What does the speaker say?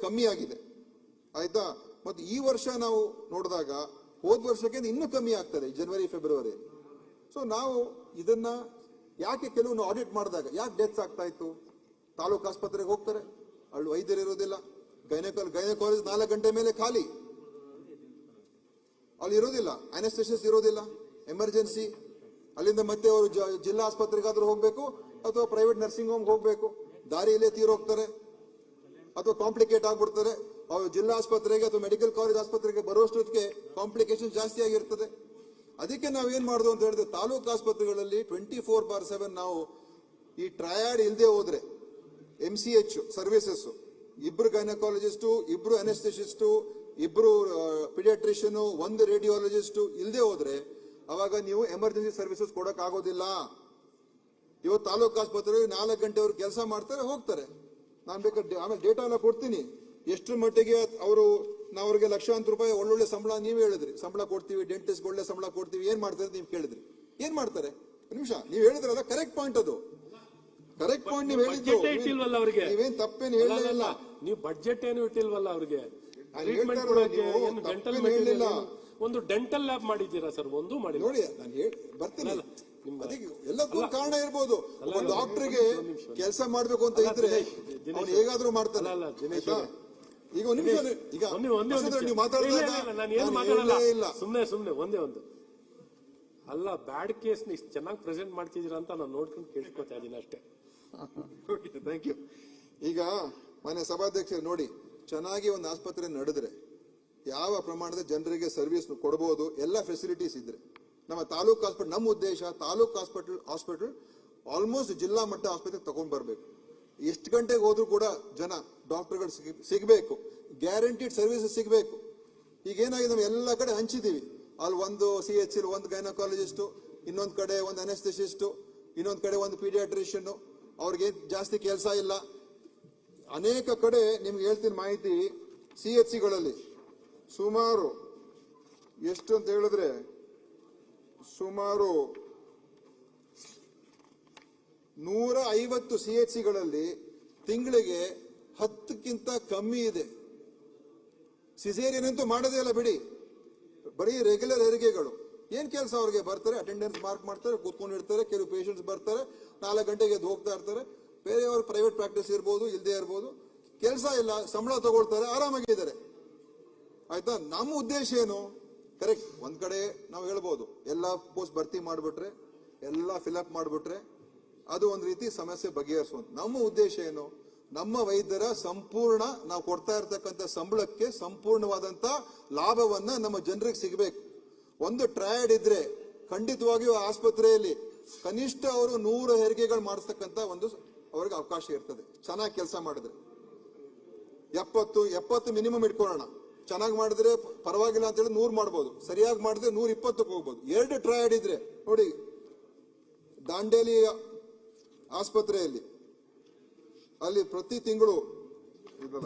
ಕಮ್ಮಿ ಆಗಿದೆ ಆಯ್ತಾ. ಮತ್ತೆ ಈ ವರ್ಷ ನಾವು ನೋಡಿದಾಗ ಹೋದ ವರ್ಷಕ್ಕೆ ಇನ್ನೂ ಕಮ್ಮಿ ಆಗ್ತದೆ ಜನವರಿ ಫೆಬ್ರವರಿ. ಸೊ ನಾವು ಇದನ್ನ ಯಾಕೆ ಕೆಲವು ಆಡಿಟ್ ಮಾಡಿದಾಗ ಯಾಕೆ ಡೆತ್ಸ್ ಆಗ್ತಾ ಇತ್ತು, ತಾಲೂಕು ಆಸ್ಪತ್ರೆಗೆ ಹೋಗ್ತಾರೆ, ಅಲ್ಲಿ ವೈದ್ಯರು ಇರೋದಿಲ್ಲ, ಗೈನಕಾಲಜಿ 4 ಗಂಟೆ ಮೇಲೆ ಖಾಲಿ, ಅಲ್ಲಿ ಇರೋದಿಲ್ಲ, ಅನೆಸ್ಥೆಸಿಸ್ ಇರೋದಿಲ್ಲ, ಎಮರ್ಜೆನ್ಸಿ, ಅಲ್ಲಿಂದ ಮತ್ತೆ ಅವರು ಜಿಲ್ಲಾ ಆಸ್ಪತ್ರೆಗಾದ್ರೂ ಹೋಗ್ಬೇಕು ಅಥವಾ ಪ್ರೈವೇಟ್ ನರ್ಸಿಂಗ್ ಹೋಮ್ ಹೋಗ್ಬೇಕು, ದಾರಿಯಲ್ಲೇ ತೀರೋಗ್ತಾರೆ ಅಥವಾ ಕಾಂಪ್ಲಿಕೇಟ್ ಆಗ್ಬಿಡ್ತಾರೆ. ಅವರು ಜಿಲ್ಲಾ ಆಸ್ಪತ್ರೆಗೆ ಅಥವಾ ಮೆಡಿಕಲ್ ಕಾಲೇಜ್ ಆಸ್ಪತ್ರೆಗೆ ಬರುವಷ್ಟೊತ್ತಿಗೆ ಕಾಂಪ್ಲಿಕೇಶನ್ ಜಾಸ್ತಿ ಆಗಿರ್ತದೆ. ಅದಕ್ಕೆ ನಾವೇನ್ ಮಾಡುದು ಅಂತ ಹೇಳಿದ್ರೆ ತಾಲೂಕು ಆಸ್ಪತ್ರೆಗಳಲ್ಲಿ 24/7 ನಾವು ಈ ಟ್ರಯಾಡ್ ಇಲ್ಲದೆ ಹೋದ್ರೆ MCH ಸರ್ವಿಸಸ್, 2 ಗೈನಕಾಲಜಿಸ್ಟು, 2 ಅನೆಸ್ಥೆಸಿಸ್ಟು, 2 ಪಿಡಿಯಾಟ್ರಿಷಿಯನ್, 1 ರೇಡಿಯಾಲಜಿಸ್ಟು ಇಲ್ಲದೆ ಹೋದ್ರೆ ಅವಾಗ ನೀವು ಎಮರ್ಜೆನ್ಸಿ ಸರ್ವಿಸಸ್ ಕೊಡಕ್ ಆಗೋದಿಲ್ಲ. ಇವತ್ತು ತಾಲೂಕು ಆಸ್ಪತ್ರೆ 4 ಗಂಟೆವರೆಗೆ ಕೆಲಸ ಮಾಡ್ತಾರೆ, ಹೋಗ್ತಾರೆ. ನಾನು ಬೇಕಾದ್ರೆ ಆಮೇಲೆ ಡೇಟಾ ಎಲ್ಲ ಕೊಡ್ತೀನಿ ಎಷ್ಟು ಮಟ್ಟಿಗೆ ಅವರು ನಾವು ಅವ್ರಿಗೆ ಲಕ್ಷಾಂತರ ರೂಪಾಯಿ ಒಳ್ಳೊಳ್ಳೆ ಸಂಬಳ ನೀವೇ ಹೇಳಿದ್ರಿ, ಸಂಬಳ ಕೊಡ್ತೀವಿ, ಡೆಂಟಿಸ್ಟ್ ಒಳ್ಳೆ ಸಂಬಳ ಕೊಡ್ತೀವಿ, ಏನ್ ಮಾಡ್ತಾರೆ ನೀವು ಕೇಳಿದ್ರಿ, ಏನ್ ಮಾಡ್ತಾರೆ? ನಿಮಿಷ, ನೀವ್ ಹೇಳಿದ್ರಲ್ಲ ಕರೆಕ್ಟ್ ಪಾಯಿಂಟ್, ಅದು ಕರೆಕ್ಟ್ ಪಾಯಿಂಟ್ ನೀವು ಹೇಳಿದ್ದು, ನೀವೇನ್ ತಪ್ಪೇನು ಹೇಳಿಲ್ಲ, ನೀವು ಬಡ್ಜೆಟ್ ಏನು ಇಟ್ಟಿಲ್ವಲ್ಲ ಅವ್ರಿಗೆ. ಹೇಳಿಲ್ಲ, ಒಂದು ಡೆಂಟಲ್ ಲ್ಯಾಬ್ ಮಾಡಿದ್ದೀರಾ ಸರ್? ಒಂದು ಮಾಡಿ ನೋಡಿ, ನಾನು ಬರ್ತೀನಿ. ಎಲ್ಲದಕ್ಕೂ ಕಾರಣ ಇರ್ಬೋದು. ಒಬ್ಬ ಡಾಕ್ಟರ್ಗೆ ಕೆಲಸ ಮಾಡ್ಬೇಕು ಅಂತ ಇದ್ರೆ ಅವ್ನು ಹೇಗಾದ್ರೂ ಮಾಡ್ತಾನೆ. ಈಗ ಒಂದು ನಿಮಿಷ, ಈಗ ನೀವು ಮಾತಾಡಿದಾಗ ಇಲ್ಲ, ಸುಮ್ನೆ ಒಂದೇ ಅಲ್ಲ, ಬ್ಯಾಡ್ ಕೇಸ್ ಇಷ್ಟು ಚೆನ್ನಾಗಿ ಪ್ರೆಸೆಂಟ್ ಮಾಡ್ತಿದ್ದೀರಾ ಅಂತ ನಾನು ನೋಡ್ಕೊಂಡು ಕೇಳ್ಕೊತಾ ಇದೀನಿ ಅಷ್ಟೇ. Thank you. ಈಗ ಮನೆ ಸಭಾಧ್ಯಕ್ಷರು ನೋಡಿ, ಚೆನ್ನಾಗಿ ಒಂದು ಆಸ್ಪತ್ರೆ ನಡೆದ್ರೆ ಯಾವ ಪ್ರಮಾಣದ ಜನರಿಗೆ ಸರ್ವಿಸ್ ಕೊಡಬಹುದು, ಎಲ್ಲ ಫೆಸಿಲಿಟೀಸ್ ಇದ್ರೆ ನಮ್ಮ ತಾಲೂಕು ಹಾಸ್ಪಿಟಲ್, ನಮ್ಮ ಉದ್ದೇಶ ತಾಲೂಕು ಹಾಸ್ಪಿಟಲ್ ಆಲ್ಮೋಸ್ಟ್ ಜಿಲ್ಲಾ ಮಟ್ಟ ಆಸ್ಪತ್ರೆಗೆ ತಗೊಂಡ್ ಬರ್ಬೇಕು. ಎಷ್ಟು ಗಂಟೆಗೆ ಹೋದ್ರೂ ಕೂಡ ಜನ ಡಾಕ್ಟರ್ಗಳು ಸಿಗಬೇಕು, ಗ್ಯಾರಂಟಿಡ್ ಸರ್ವಿಸಸ್ ಸಿಗಬೇಕು. ಈಗ ಏನಾಗಿದೆ, ನಾವು ಎಲ್ಲ ಕಡೆ ಹಂಚಿದೀವಿ. ಅಲ್ಲಿ ಒಂದು CH, 1 ಗೈನಕಾಲಜಿಸ್ಟು, ಇನ್ನೊಂದು ಕಡೆ 1 ಅನೆಸ್ಥೆಸಿಸ್ಟು, ಇನ್ನೊಂದು ಕಡೆ 1 ಪೀಡಿಯಾಟ್ರಿಷಿಯನ್, ಅವ್ರಿಗೆ ಜಾಸ್ತಿ ಕೆಲಸ ಇಲ್ಲ. ಅನೇಕ ಕಡೆ ನಿಮ್ಗೆ ಹೇಳ್ತೀನಿ ಮಾಹಿತಿ, CHCಗಳಲ್ಲಿ ಸುಮಾರು ಎಷ್ಟು ಅಂತ ಹೇಳಿದ್ರೆ ಸುಮಾರು 150 CHCಗಳಲ್ಲಿ ತಿಂಗಳಿಗೆ 10ಕ್ಕಿಂತ ಕಮ್ಮಿ ಇದೆ. ಸಿಸೇರಿಯನ್ ಅಂತೂ ಮಾಡೋದೇ ಇಲ್ಲ ಬಿಡಿ, ಬರೀ ರೆಗ್ಯುಲರ್ ಹೆರಿಗೆಗಳು. ಏನ್ ಕೆಲಸ ಅವ್ರಿಗೆ? ಬರ್ತಾರೆ, ಅಟೆಂಡೆನ್ಸ್ ಮಾರ್ಕ್ ಮಾಡ್ತಾರೆ, ಕೂತ್ಕೊಂಡಿರ್ತಾರೆ. ಕೆಲವು ಪೇಷಂಟ್ಸ್ ಬರ್ತಾರೆ, 4 ಗಂಟೆಗೆ ಎದ್ದು ಹೋಗ್ತಾ ಇರ್ತಾರೆ. ಬೇರೆಯವ್ರ ಪ್ರೈವೇಟ್ ಪ್ರಾಕ್ಟೀಸ್ ಇರ್ಬೋದು, ಇಲ್ಲದೆ ಇರ್ಬೋದು, ಕೆಲಸ ಇಲ್ಲ, ಸಂಬಳ ತಗೊಳ್ತಾರೆ, ಆರಾಮಾಗಿದ್ದಾರೆ. ಆಯ್ತಾ? ನಮ್ಮ ಉದ್ದೇಶ ಏನು? ಕರೆಕ್ಟ್, ಒಂದ್ ಕಡೆ ನಾವು ಹೇಳ್ಬೋದು ಎಲ್ಲಾ ಪೋಸ್ಟ್ ಭರ್ತಿ ಮಾಡ್ಬಿಟ್ರೆ, ಎಲ್ಲ ಫಿಲ್ಅಪ್ ಮಾಡ್ಬಿಟ್ರೆ ಅದು ಒಂದ್ ರೀತಿ ಸಮಸ್ಯೆ ಬಗೆಹರಿಸುವಂತ. ನಮ್ಮ ಉದ್ದೇಶ ಏನು? ನಮ್ಮ ವೈದ್ಯರ ಸಂಪೂರ್ಣ ನಾವು ಕೊಡ್ತಾ ಇರ್ತಕ್ಕಂಥ ಸಂಬಳಕ್ಕೆ ಸಂಪೂರ್ಣವಾದಂತ ಲಾಭವನ್ನ ನಮ್ಮ ಜನರಿಗೆ ಸಿಗಬೇಕು. ಒಂದು ಟ್ರಯಡ್ ಇದ್ರೆ ಖಂಡಿತವಾಗಿಯೂ ಆಸ್ಪತ್ರೆಯಲ್ಲಿ ಕನಿಷ್ಠ ಅವರು 100 ಹೆರಿಗೆಗಳು ಮಾಡಿಸ್ತಕ್ಕಂಥ ಒಂದು ಅವ್ರಿಗೆ ಅವಕಾಶ ಇರ್ತದೆ. ಚೆನ್ನಾಗಿ ಕೆಲಸ ಮಾಡಿದ್ರೆ 70 ಮಿನಿಮಮ್ ಇಟ್ಕೊಳ್ಳೋಣ. ಚೆನ್ನಾಗಿ ಮಾಡಿದ್ರೆ ಪರವಾಗಿಲ್ಲ ಅಂತ ಹೇಳಿ 100 ಮಾಡ್ಬೋದು, ಸರಿಯಾಗಿ ಮಾಡಿದ್ರೆ 120ಕ್ಕೆ ಹೋಗ್ಬೋದು. 2 ಟ್ರಯಡ್ ಇದ್ರೆ ನೋಡಿ, ದಾಂಡೇಲಿ ಆಸ್ಪತ್ರೆಯಲ್ಲಿ ಅಲ್ಲಿ ಪ್ರತಿ ತಿಂಗಳು ಇದಲ್ಲ